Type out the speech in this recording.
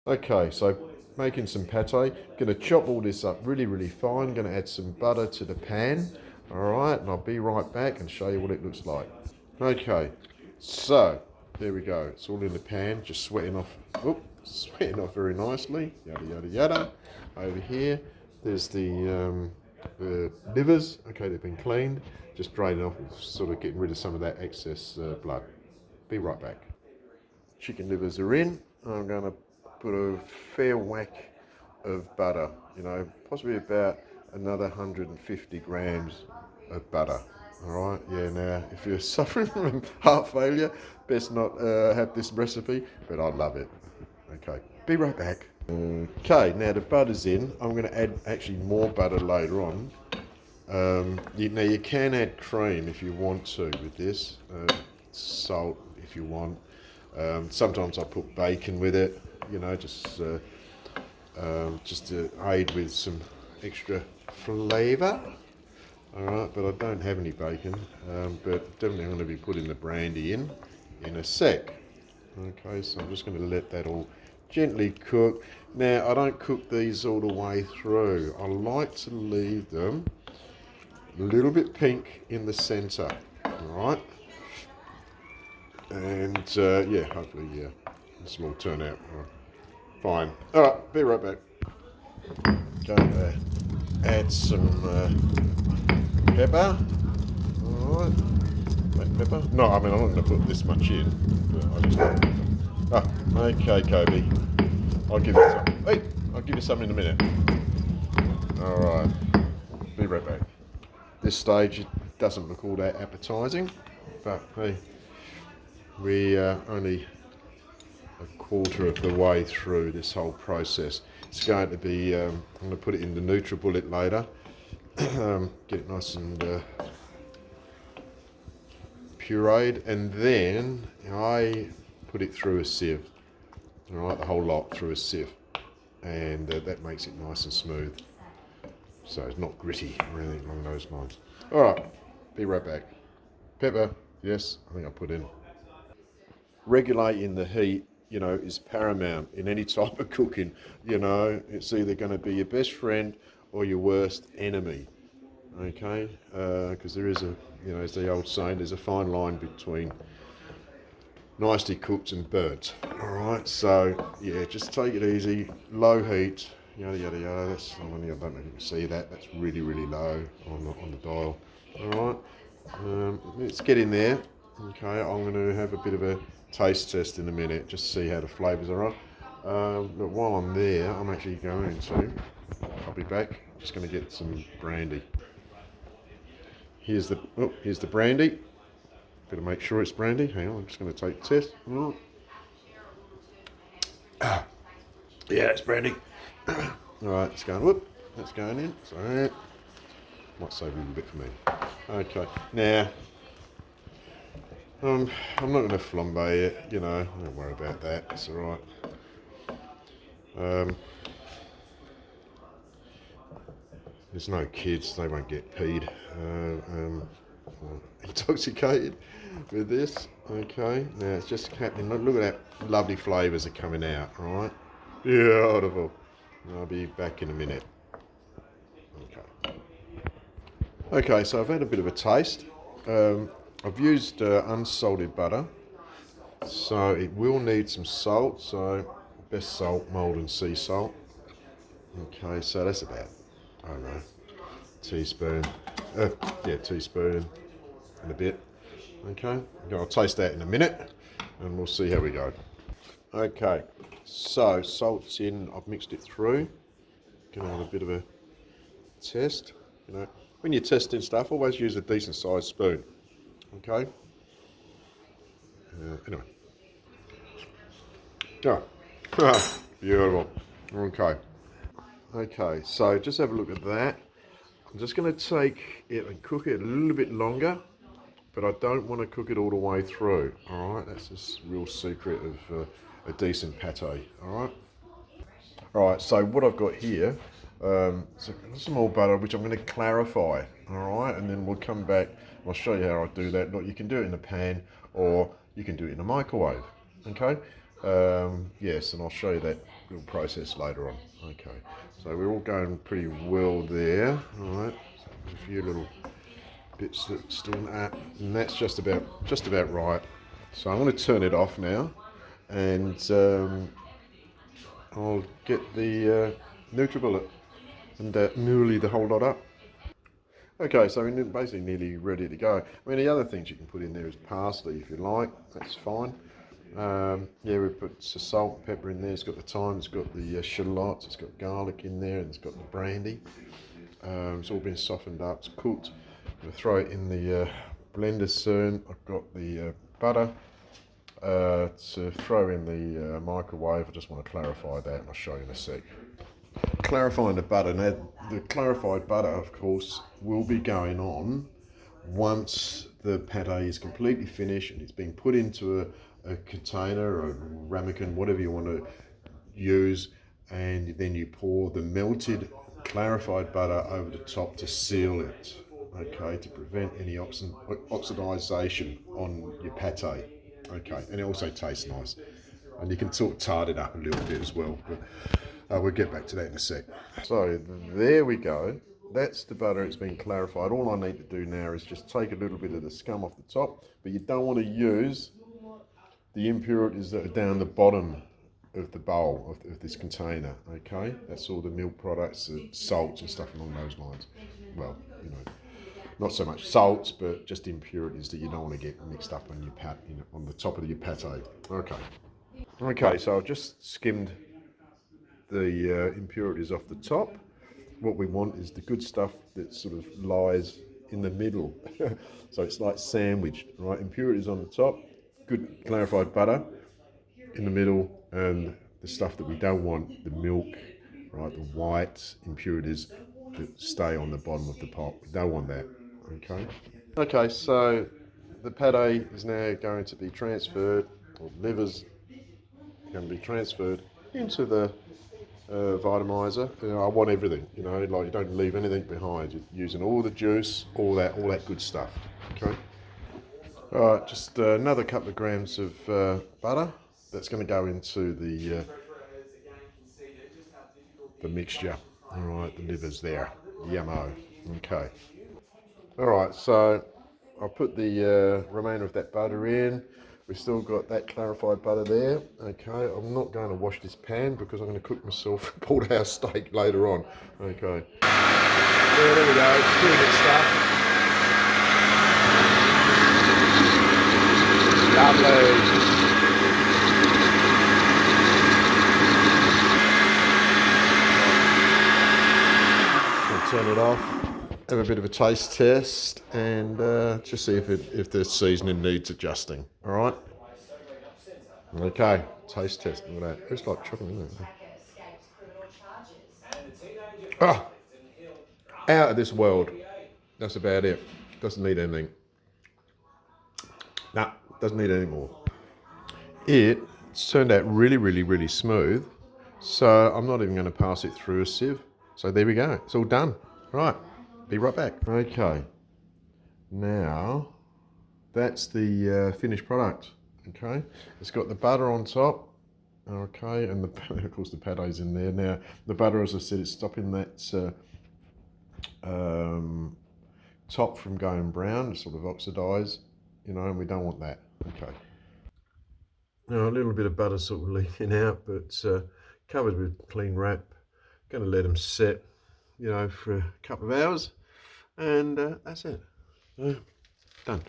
Okay, so making some pate. Gonna chop all this up really, really fine. Gonna add some butter to the pan. All right, and I'll be right back and show you what it looks like. Okay, so there we go. It's all in the pan, just sweating off. Oop, sweating off very nicely. Yada yada yada. Over here, there's the livers. Okay, they've been cleaned. Just draining off, and sort of getting rid of some of that excess blood. Be right back. Chicken livers are in. I'm going to put a fair whack of butter, possibly about another 150 grams of butter. All right, yeah, now if you're suffering from heart failure, best not have this recipe, but I love it. Okay, be right back. Okay, now the butter's in. I'm going to add actually more butter later on. Now you can add cream if you want to with this, salt if you want. Sometimes I put bacon with it, just to aid with some extra flavour. All right, but I don't have any bacon, but definitely I'm going to be putting the brandy in a sec. Okay, so I'm just going to let that all gently cook. Now, I don't cook these all the way through. I like to leave them a little bit pink in the centre, all right? And yeah, hopefully, this will all turn out fine. All right, be right back. Going to add some pepper. All right, black pepper. No, I mean I'm not going to put this much in. But I just okay, Kobe. I'll give you some. Hey, I'll give you some in a minute. All right, be right back. This stage it doesn't look all that appetising, but hey, we are only a quarter of the way through this whole process. It's going to be, I'm going to put it in the NutriBullet later, get it nice and pureed, and then I put it through a sieve, all right, the whole lot through a sieve, and that makes it nice and smooth, so it's not gritty or anything along those lines. All right, be right back. Pepper, yes, I think I put in. Regulating the heat, is paramount in any type of cooking. It's either going to be your best friend or your worst enemy. Okay, because there is as the old saying, there's a fine line between nicely cooked and burnt. All right, so yeah, just take it easy, low heat. Yada yada yada. I don't know if you can see that. That's really really low on the dial. All right, let's get in there. Okay, I'm going to have a bit of a taste test in a minute, just to see how the flavours are on. But while I'm there, I'm actually going to. I'll be back. Just going to get some brandy. Here's the brandy. Got to make sure it's brandy. Hang on, I'm just going to take the test. Yeah, it's brandy. All right, it's going. Whoop, that's going in. So might save a little bit for me. Okay, now. I'm not going to flambe it, don't worry about that, it's alright. There's no kids, they won't get peed, intoxicated with this. Okay, now it's just happening. Look at that, lovely flavours are coming out, alright? Beautiful. I'll be back in a minute. Okay. Okay, so I've had a bit of a taste. I've used unsalted butter, so it will need some salt, so best salt, Maldon sea salt. Okay, so that's about, I don't know, teaspoon, teaspoon and a bit. Okay, I'll taste that in a minute and we'll see how we go. Okay, so salt's in, I've mixed it through. Gonna have a bit of a test, when you're testing stuff, always use a decent sized spoon. Okay. Anyway. Oh, beautiful. Okay. Okay, so just have a look at that. I'm just going to take it and cook it a little bit longer, but I don't want to cook it all the way through. All right, that's the real secret of a decent pate. All right. All right, so what I've got here, some more butter, which I'm going to clarify. All right, and then we'll come back. I'll show you how I do that. Look, you can do it in a pan, or you can do it in a microwave. Okay. Yes, and I'll show you that we'll process later on. Okay, so we're all going pretty well there. All right, so a few little bits that still and that's just about right. So I'm going to turn it off now, and I'll get the NutriBullet and nearly the whole lot up. Okay, so we're basically nearly ready to go. I mean, the other things you can put in there is parsley if you like. That's fine. Yeah, we put some salt and pepper in there. It's got the thyme, it's got the shallots, it's got garlic in there, and it's got the brandy. It's all been softened up, it's cooked. We'll throw it in the blender soon. I've got the butter to throw in the microwave. I just want to clarify that, and I'll show you in a sec. Clarifying the butter. Now, the clarified butter, of course, will be going on once the pate is completely finished and it's been put into a container or a ramekin, whatever you want to use, and then you pour the melted clarified butter over the top to seal it, okay, to prevent any oxidization on your pate. Okay, and it also tastes nice, and you can sort of tart it up a little bit as well, but we'll get back to that in a sec. So there we go. That's the butter. It's been clarified. All I need to do now is just take a little bit of the scum off the top, but you don't want to use the impurities that are down the bottom of the bowl of this container. Okay, that's all the milk products, the salts and stuff along those lines. Well, you know, not so much salts, but just impurities that you don't want to get mixed up on your on the top of your pate. Okay. Okay, so I've just skimmed the impurities off the top. What we want is the good stuff that sort of lies in the middle. So it's like sandwiched, right? Impurities on the top, good clarified butter in the middle, and the stuff that we don't want, the milk, right? The white impurities that stay on the bottom of the pot. We don't want that, okay? Okay, so the pate is now going to be transferred, or liver's going to be transferred into the vitamizer. You know, I want everything. You know, like you don't leave anything behind. You're using all the juice, all that good stuff. Okay. All right, just another couple of grams of butter. That's going to go into the mixture. All right, the liver's there. Yummo. Okay. All right, so I'll put the remainder of that butter in. We've still got that clarified butter there. Okay, I'm not going to wash this pan because I'm going to cook myself a porterhouse steak later on. Okay. Yeah, there we go. It's doing its stuff. Lovely. I'll turn it off. Have a bit of a taste test and just see if the seasoning needs adjusting. All right. Okay. Taste test. Look at that. It's like chocolate, isn't it? Oh, out of this world. That's about it. Doesn't need anything. Nah, doesn't need any more. It's turned out really, really, really smooth. So I'm not even going to pass it through a sieve. So there we go. It's all done. Right. Be right back. Okay. Now, that's the finished product. Okay. It's got the butter on top. Okay. And of course the pate's in there. Now, the butter, as I said, it's stopping that top from going brown, sort of oxidise, you know, and we don't want that. Okay. Now a little bit of butter sort of leaking out, but covered with clean wrap. Going to let them set, you know, for a couple of hours, and that's it. Done.